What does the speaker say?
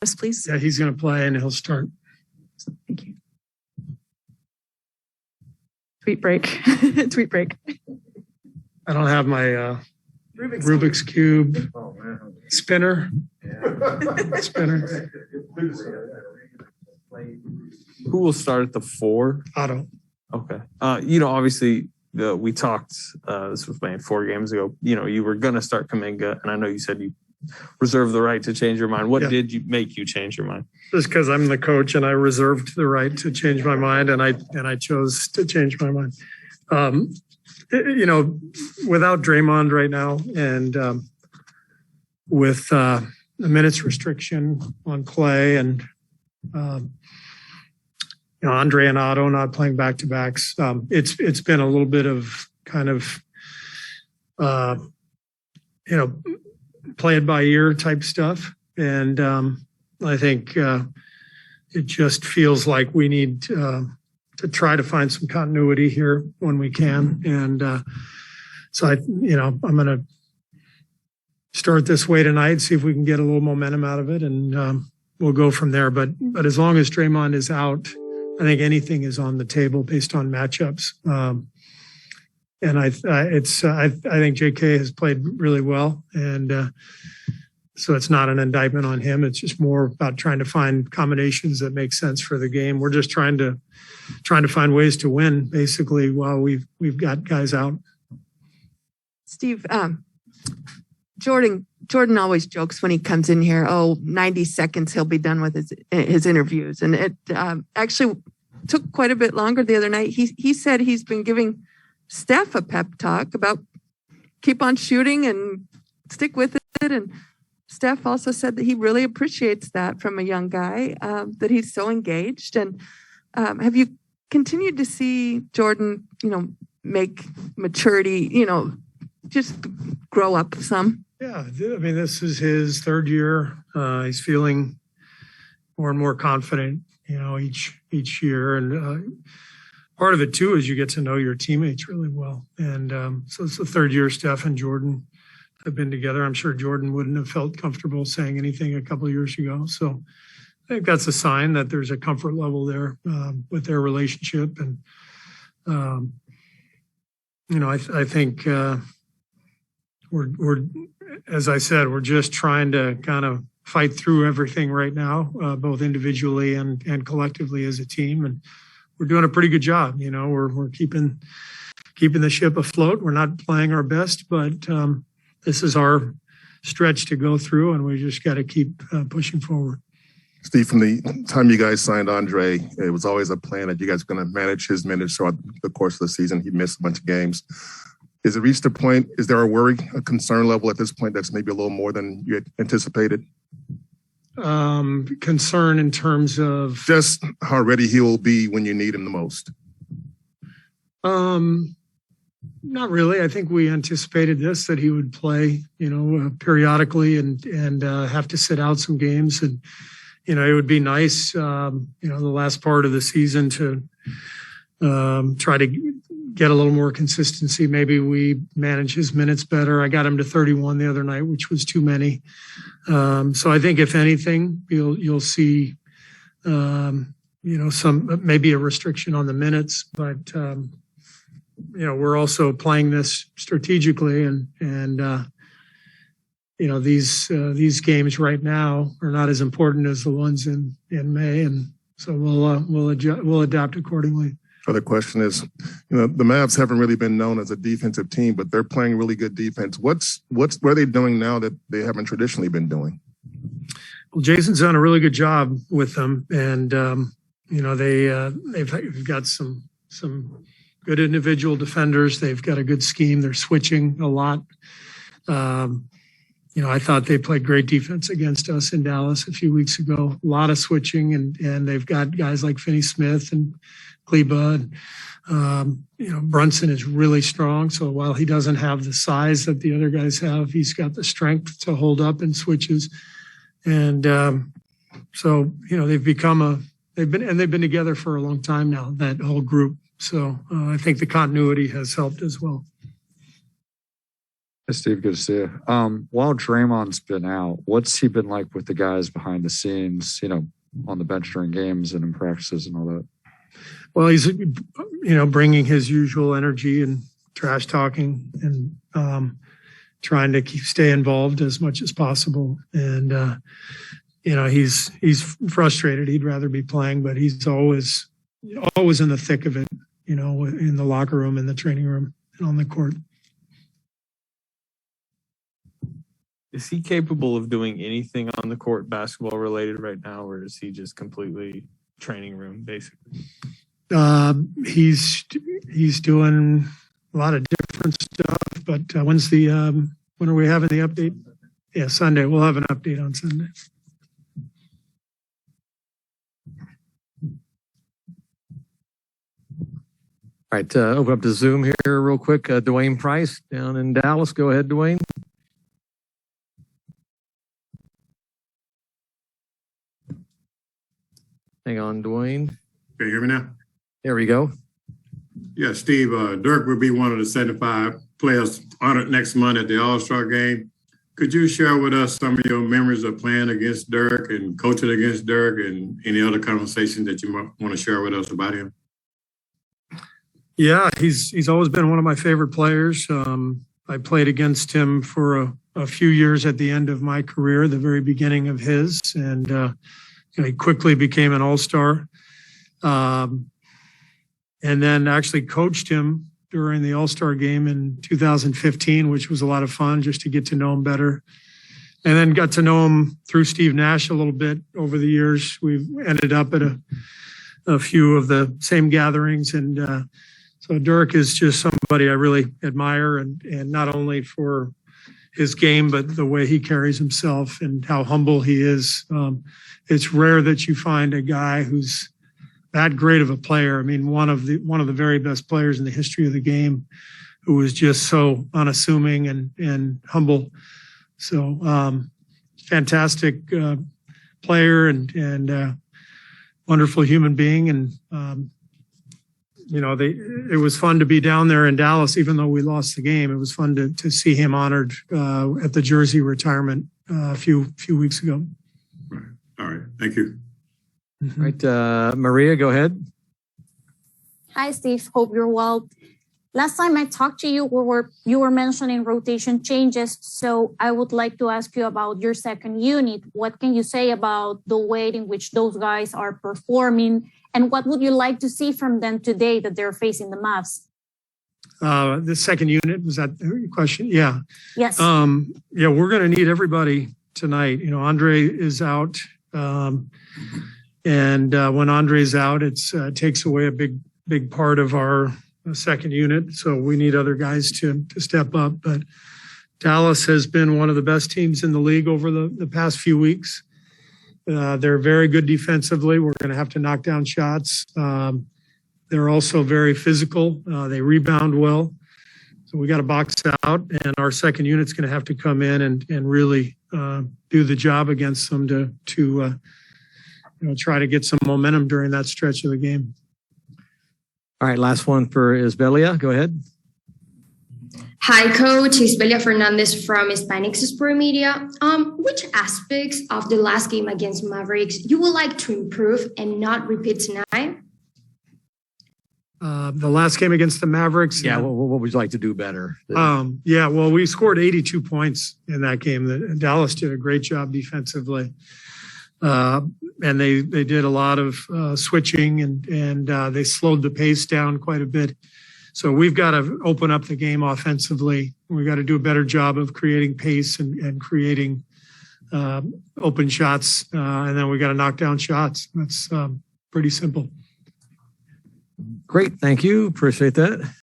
us, please? Yeah, he's going to play and he'll start. Thank you. Tweet break. Tweet break. I don't have my Rubik's Cube spinner. Spinner. Who will start at the 4? Otto. Okay. Obviously, we talked, this was playing 4 games ago, you were going to start Kuminga, and I know you said you reserve the right to change your mind. What did you make you change your mind? Just because I'm the coach and I reserved the right to change my mind, and I chose to change my mind. Without Draymond right now, and with the minutes restriction on Clay, and Andre and Otto not playing back-to-backs, it's been a little bit of kind of play it by ear type stuff, and I think it just feels like we need to try to find some continuity here when we can, and so I'm going to start this way tonight, see if we can get a little momentum out of it, and we'll go from there. But as long as Draymond is out, I think anything is on the table based on matchups. And I think JK has played really well, and so it's not an indictment on him. It's just more about trying to find combinations that make sense for the game. We're just trying to find ways to win, basically, while we've got guys out. Steve, Jordan always jokes when he comes in here, 90 seconds he'll be done with his interviews, and it actually took quite a bit longer the other night. He said he's been giving Steph a pep talk about keep on shooting and stick with it. And Steph also said that he really appreciates that from a young guy, that he's so engaged. And have you continued to see Jordan, make maturity, just grow up some? Yeah, I mean, this is his 3rd year. He's feeling more and more confident, each year. And part of it, too, is you get to know your teammates really well. And so it's the 3rd year Steph and Jordan have been together. I'm sure Jordan wouldn't have felt comfortable saying anything a couple of years ago. So I think that's a sign that there's a comfort level there with their relationship. And, I think we're, as I said, we're just trying to kind of fight through everything right now, both individually and collectively as a team. And we're doing a pretty good job. We're keeping the ship afloat. We're not playing our best, but this is our stretch to go through, and we just got to keep pushing forward. Steve, from the time you guys signed Andre, it was always a plan that you guys were going to manage his minutes throughout the course of the season. He missed a bunch of games. Is it reached a point? Is there a concern level at this point that's maybe a little more than you had anticipated? Concern in terms of just how ready he will be when you need him the most? Not really. I think we anticipated that he would play, periodically and have to sit out some games. And, it would be nice, the last part of the season to try to get a little more consistency. Maybe we manage his minutes better. I got him to 31 the other night, which was too many. So I think if anything, you'll see, some maybe a restriction on the minutes, but we're also playing this strategically, and these games right now are not as important as the ones in May, and so we'll adapt accordingly. Other question is, the Mavs haven't really been known as a defensive team, but they're playing really good defense. What are they doing now that they haven't traditionally been doing? Well, Jason's done a really good job with them, and they've got some good individual defenders. They've got a good scheme. They're switching a lot. I thought they played great defense against us in Dallas a few weeks ago. A lot of switching, and they've got guys like Finney Smith and Kleba. Brunson is really strong. So while he doesn't have the size that the other guys have, he's got the strength to hold up in switches. And so they've been together for a long time now, that whole group. So I think the continuity has helped as well. Hey, Steve, good to see you. While Draymond's been out, what's he been like with the guys behind the scenes, on the bench during games and in practices and all that? Well, he's, bringing his usual energy and trash talking and trying to stay involved as much as possible. And, he's frustrated. He'd rather be playing, but he's always in the thick of it, in the locker room, in the training room, and on the court. Is he capable of doing anything on the court basketball related right now, or is he just completely training room basically? He's doing a lot of different stuff, but when are we having the update? Yeah, Sunday. We'll have an update on Sunday. All right, open up to Zoom here real quick. Dwayne Price down in Dallas. Go ahead, Dwayne. Hang on, Dwayne. Can you hear me now? There we go. Yeah, Steve, Dirk will be one of the 75 players honored next month at the All-Star game. Could you share with us some of your memories of playing against Dirk and coaching against Dirk and any other conversations that you might want to share with us about him? Yeah, he's always been one of my favorite players. I played against him for a few years at the end of my career, the very beginning of his, and he quickly became an all-star. And then actually coached him during the all-star game in 2015, which was a lot of fun just to get to know him better. And then got to know him through Steve Nash a little bit over the years. We've ended up at a few of the same gatherings. And so Dirk is just somebody I really admire, and not only for his game, but the way he carries himself and how humble he is. It's rare that you find a guy who's that great of a player. I mean, one of the very best players in the history of the game, who was just so unassuming and humble. So fantastic player and wonderful human being. And it was fun to be down there in Dallas, even though we lost the game. It was fun to see him honored at the jersey retirement a few weeks ago. Right. All right. Thank you. All right, Maria, go ahead. Hi, Steve. Hope you're well. Last time I talked to you, you were mentioning rotation changes. So I would like to ask you about your second unit. What can you say about the way in which those guys are performing? And what would you like to see from them today that they're facing the Mavs? The second unit, was that your question? Yeah. Yes. We're going to need everybody tonight. Andre is out. And when Andre's out, it takes away a big part of our second unit. So we need other guys to step up. But Dallas has been one of the best teams in the league over the past few weeks. They're very good defensively. We're going to have to knock down shots. They're also very physical. They rebound well. So we got to box out, and our second unit's going to have to come in and really do the job against them to try to get some momentum during that stretch of the game. All right, last one for Isbelia. Go ahead. Hi, Coach. Isbelia Fernandez from Hispanic Sport Media. Which aspects of the last game against Mavericks you would like to improve and not repeat tonight? The last game against the Mavericks. Yeah, what would you like to do better? Well, we scored 82 points in that game. Dallas did a great job defensively. And they did a lot of switching and they slowed the pace down quite a bit. So we've got to open up the game offensively. We've got to do a better job of creating pace and creating open shots. And then we got to knock down shots. That's pretty simple. Great. Thank you. Appreciate that.